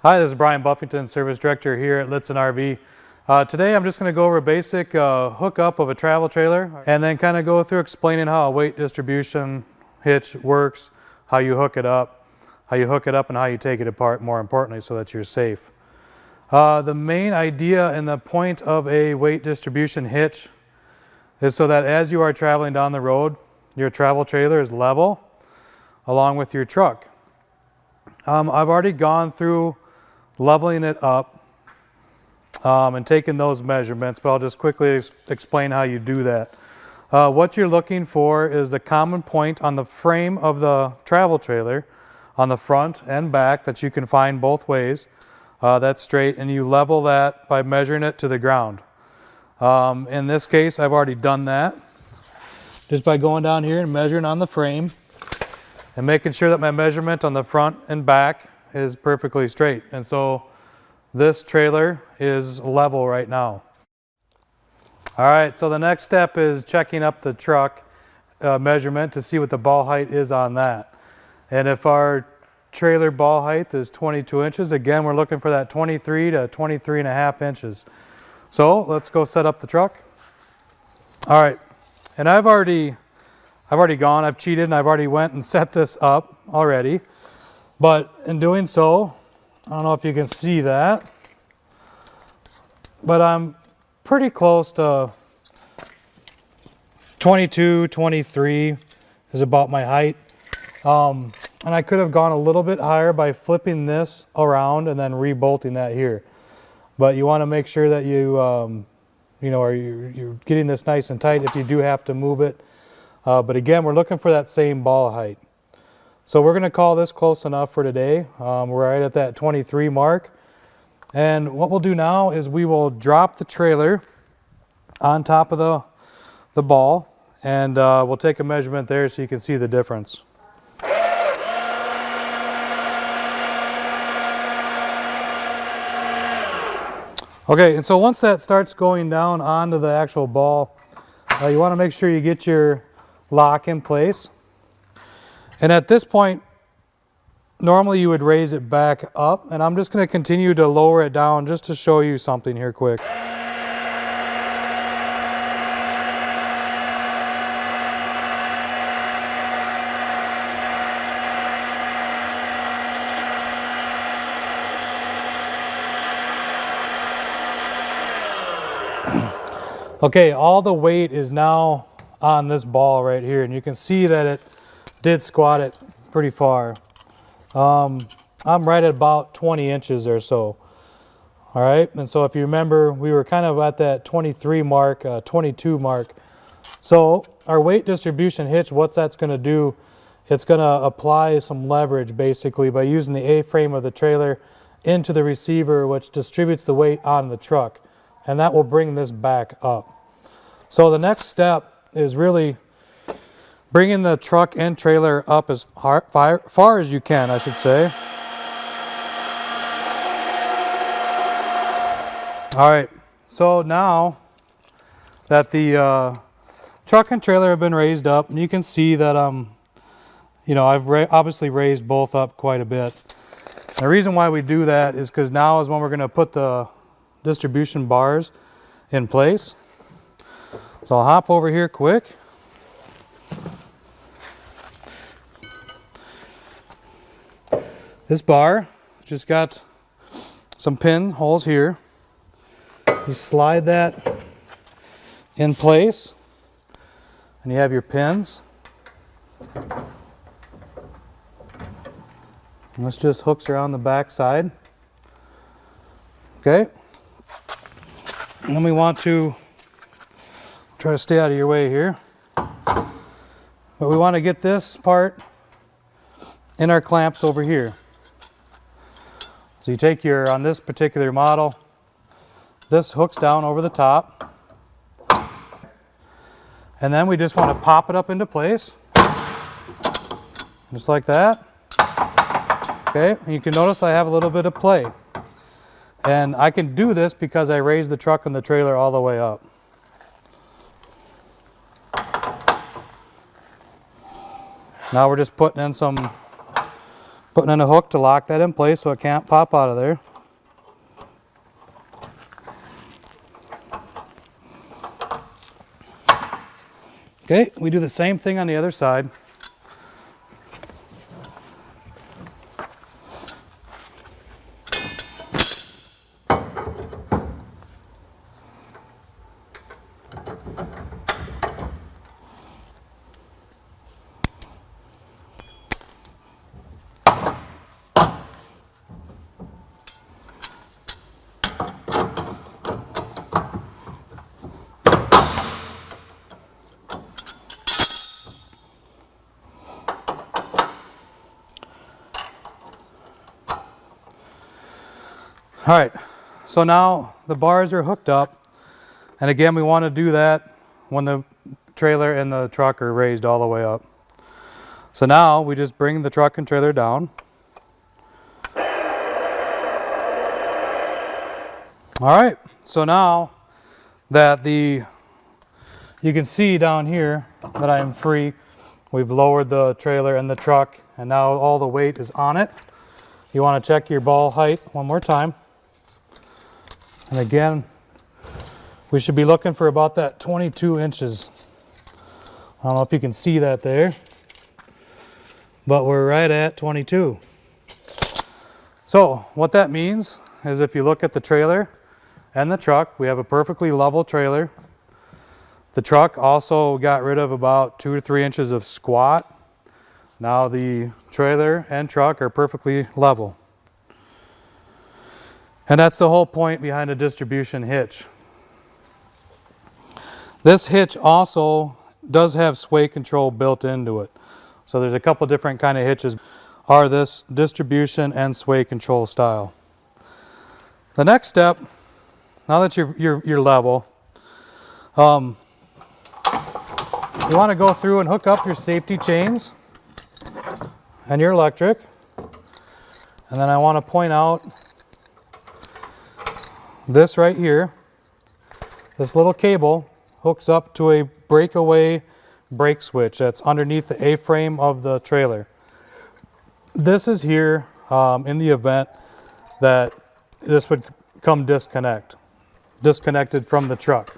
Hi, this is Brian Buffington, Service Director here at Lichtsinn RV. Today I'm just going to go over a basic hookup of a travel trailer and then kind of go through explaining how a weight distribution hitch works, how you hook it up, and how you take it apart, more importantly, so that you're safe. The main idea and the point of a weight distribution hitch is so that as you are traveling down the road, your travel trailer is level along with your truck. I've already gone through leveling it up and taking those measurements, but I'll just quickly explain how you do that. What you're looking for is the common point on the frame of the travel trailer on the front and back that you can find both ways. That's straight, and you level that by measuring it to the ground. In this case, I've already done that just by going down here and measuring on the frame and making sure that my measurement on the front and back is perfectly straight. And so this trailer is level right now. All right, so the next step is checking up the truck measurement to see what the ball height is on that. And if our trailer ball height is 22 inches, again, we're looking for that 23 to 23 and a half inches. So let's go set up the truck. All right, and I've already gone, I've cheated, and I've already went and set this up already. But in doing so, I don't know if you can see that, but I'm pretty close to 22, 23 is about my height. And I could have gone a little bit higher by flipping this around and then re-bolting that here. But you want to make sure that you're getting this nice and tight if you do have to move it. But again, we're looking for that same ball height. So we're going to call this close enough for today. We're right at that 23 mark. And what we'll do now is we will drop the trailer on top of the ball, and we'll take a measurement there so you can see the difference. Okay, and so once that starts going down onto the actual ball, you want to make sure you get your lock in place. And at this point, normally you would raise it back up, and I'm just going to continue to lower it down just to show you something here quick. Okay, all the weight is now on this ball right here, and you can see that it did squat it pretty far. I'm right at about 20 inches or so. All right, and so if you remember, we were kind of at that 23 mark, 22 mark. So our weight distribution hitch, what that's going to do, it's going to apply some leverage basically by using the A-frame of the trailer into the receiver, which distributes the weight on the truck, and that will bring this back up. So the next step is really bringing the truck and trailer up as far as you can, I should say. All right, so now that the truck and trailer have been raised up, and you can see that I've obviously raised both up quite a bit. The reason why we do that is because now is when we're going to put the distribution bars in place. So I'll hop over here quick. This bar just got some pin holes here. You slide that in place and you have your pins. And this just hooks around the back side. Okay. And then we want to try to stay out of your way here. But we want to get this part in our clamps over here. So you take on this particular model, this hooks down over the top. And then we just want to pop it up into place. Just like that. Okay, and you can notice I have a little bit of play. And I can do this because I raised the truck and the trailer all the way up. Now we're just putting in some Putting in a hook to lock that in place so it can't pop out of there. Okay, we do the same thing on the other side. All right, so now the bars are hooked up, and again we want to do that when the trailer and the truck are raised all the way up. So now we just bring the truck and trailer down. All right, so now that you can see down here that I'm free, we've lowered the trailer and the truck, and now all the weight is on it. You want to check your ball height one more time. And again, we should be looking for about that 22 inches. I don't know if you can see that there, but we're right at 22. So what that means is if you look at the trailer and the truck, we have a perfectly level trailer. The truck also got rid of about 2 to 3 inches of squat. Now the trailer and truck are perfectly level. And that's the whole point behind a distribution hitch. This hitch also does have sway control built into it. So there's a couple different kind of hitches are this distribution and sway control style. The next step, now that you're level, you want to go through and hook up your safety chains and your electric. And then I want to point out this right here. This little cable hooks up to a breakaway brake switch that's underneath the A-frame of the trailer. This is here in the event that this would come disconnected from the truck.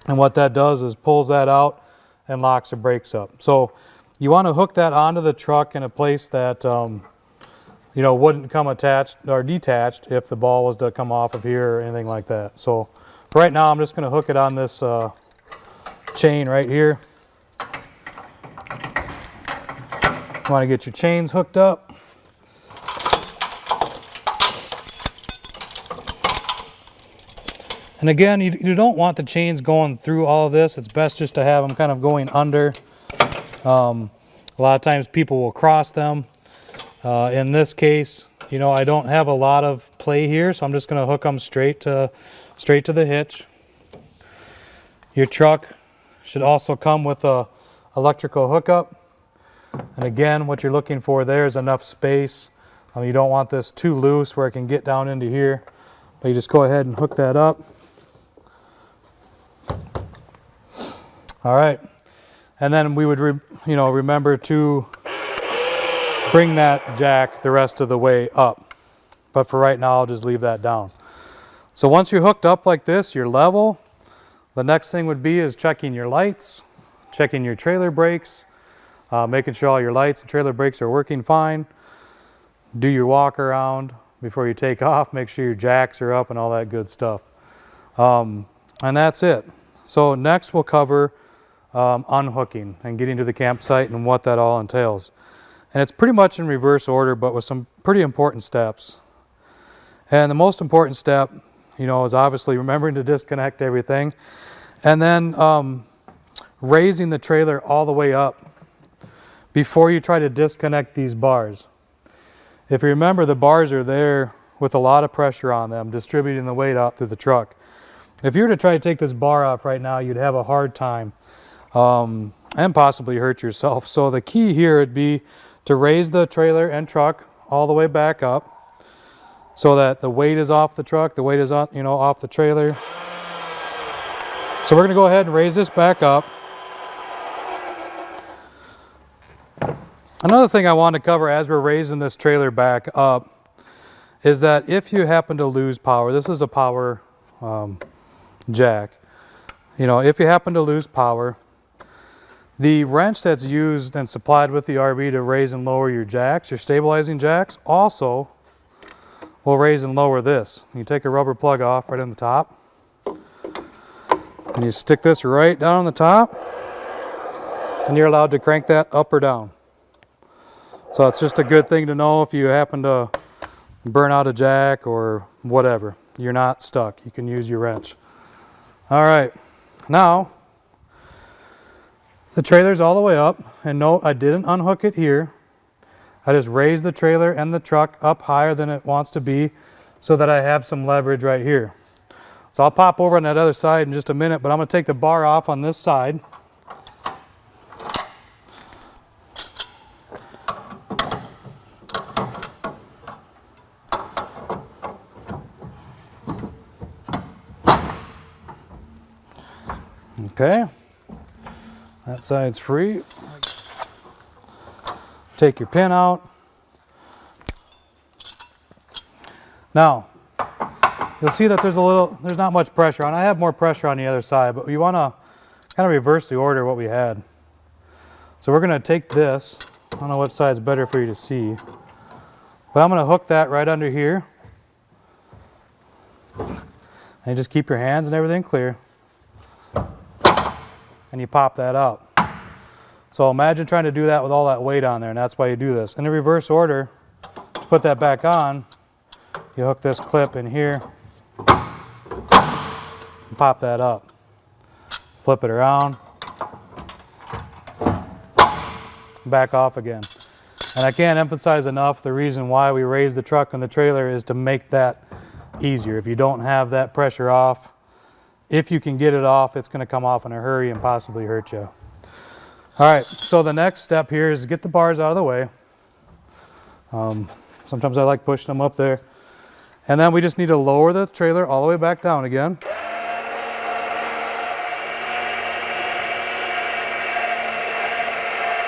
And what that does is pulls that out and locks the brakes up. So you want to hook that onto the truck in a place that you know, wouldn't come attached or detached if the ball was to come off of here or anything like that. So right now I'm just going to hook it on this chain right here. You want to get your chains hooked up. And again, you don't want the chains going through all of this. It's best just to have them kind of going under. A lot of times people will cross them. In this case, you know, I don't have a lot of play here, so I'm just going to hook them straight to the hitch. Your truck should also come with a electrical hookup. And again, what you're looking for there is enough space. You don't want this too loose where it can get down into here, but you just go ahead and hook that up. All right, and then we would remember to bring that jack the rest of the way up. But for right now, I'll just leave that down. So once you're hooked up like this, you're level. The next thing would be is checking your lights, checking your trailer brakes, making sure all your lights and trailer brakes are working fine. Do your walk around before you take off. Make sure your jacks are up and all that good stuff. And that's it. So next we'll cover unhooking and getting to the campsite and what that all entails. And it's pretty much in reverse order, but with some pretty important steps. And the most important step, you know, is obviously remembering to disconnect everything. And then raising the trailer all the way up before you try to disconnect these bars. If you remember, the bars are there with a lot of pressure on them, distributing the weight out through the truck. If you were to try to take this bar off right now, you'd have a hard time and possibly hurt yourself. So the key here would be to raise the trailer and truck all the way back up so that the weight is off the truck, the weight is on, you know, off the trailer. So we're going to go ahead and raise this back up. Another thing I want to cover as we're raising this trailer back up is that if you happen to lose power, this is a power jack. You know, if you happen to lose power, the wrench that's used and supplied with the RV to raise and lower your jacks, your stabilizing jacks, also will raise and lower this. You take a rubber plug off right on the top, and you stick this right down on the top, and you're allowed to crank that up or down. So it's just a good thing to know if you happen to burn out a jack or whatever. You're not stuck. You can use your wrench. All right, now the trailer's all the way up, and note I didn't unhook it here. I just raised the trailer and the truck up higher than it wants to be so that I have some leverage right here. So I'll pop over on that other side in just a minute, but I'm going to take the bar off on this side. Okay, that side's free. Take your pin out. Now, you'll see that there's not much pressure on. I have more pressure on the other side, but you want to kind of reverse the order of what we had. So we're going to take this. I don't know which side's better for you to see, but I'm going to hook that right under here. And just keep your hands and everything clear. And you pop that out. So imagine trying to do that with all that weight on there, and that's why you do this. In the reverse order, to put that back on, you hook this clip in here, and pop that up. Flip it around, back off again. And I can't emphasize enough the reason why we raise the truck and the trailer is to make that easier. If you don't have that pressure off, if you can get it off, it's going to come off in a hurry and possibly hurt you. All right, so the next step here is get the bars out of the way. Sometimes I like pushing them up there. And then we just need to lower the trailer all the way back down again.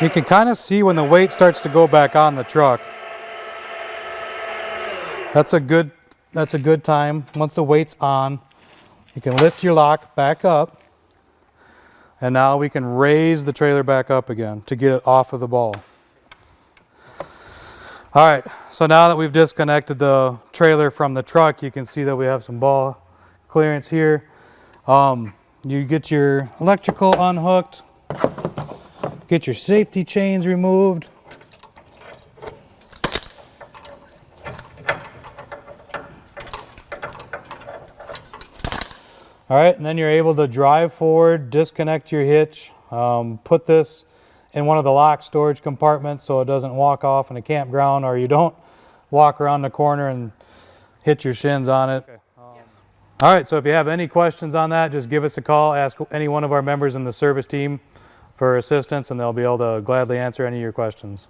You can kind of see when the weight starts to go back on the truck. That's a good time. Once the weight's on, you can lift your lock back up, and now we can raise the trailer back up again to get it off of the ball. All right, so now that we've disconnected the trailer from the truck, you can see that we have some ball clearance here. You get your electrical unhooked, get your safety chains removed. All right, and then you're able to drive forward, disconnect your hitch, put this in one of the locked storage compartments so it doesn't walk off in a campground, or you don't walk around the corner and hit your shins on it. Okay. All right, so if you have any questions on that, just give us a call, ask any one of our members in the service team for assistance, and they'll be able to gladly answer any of your questions.